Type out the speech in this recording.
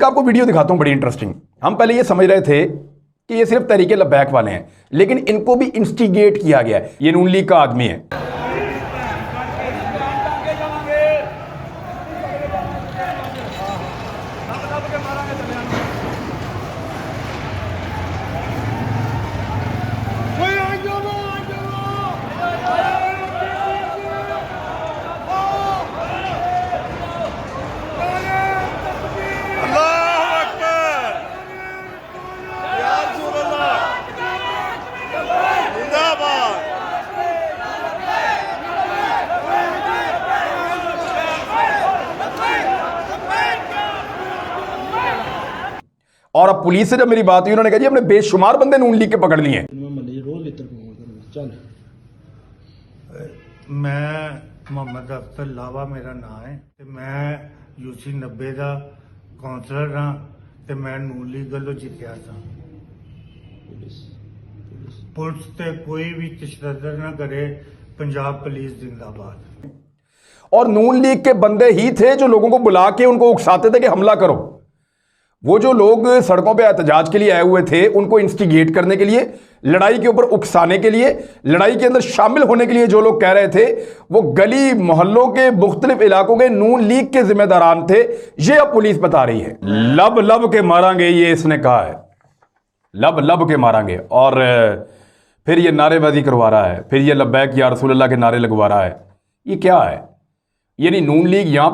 आपको वीडियो दिखाता हूं बड़ी इंटरेस्टिंग। हम पहले ये समझ रहे थे कि ये सिर्फ तहरीक लब्बैक वाले हैं, लेकिन इनको भी इंस्टिगेट किया गया है। ये नून लीग का आदमी है। और अब पुलिस से जब मेरी बात हुई, उन्होंने कहा जी हमने बेशुमार बंदे नून लीग के पकड़ लिए हैं। मैं मोहम्मद अख्तर लावा मेरा नाम है ते मैं यूसी 90 का काउंसलर हाँ ते मैं नून लीग वालों जितया था। पुलिस ते कोई भी तशद्दुद ना करे, पंजाब पुलिस जिंदाबाद। और नून लीग के बंदे ही थे जो लोगों को बुला के उनको उकसाते थे कि हमला करो। वो जो लोग सड़कों पे एहतजाज के लिए आए हुए थे, उनको इंस्टिगेट करने के लिए, लड़ाई के ऊपर उकसाने के लिए, लड़ाई के अंदर शामिल होने के लिए जो लोग कह रहे थे, वो गली मोहल्लों के मुख्तलिफ इलाकों के नून लीग के जिम्मेदारान थे। ये अब पुलिस बता रही है। लब लब के मारांगे, ये इसने कहा है, लब लब के मारांगे। और फिर ये नारेबाजी करवा रहा है, फिर ये लब्बैक या रसूलल्लाह के नारे लगवा रहा है। ये क्या है? यानी नून लीग यहां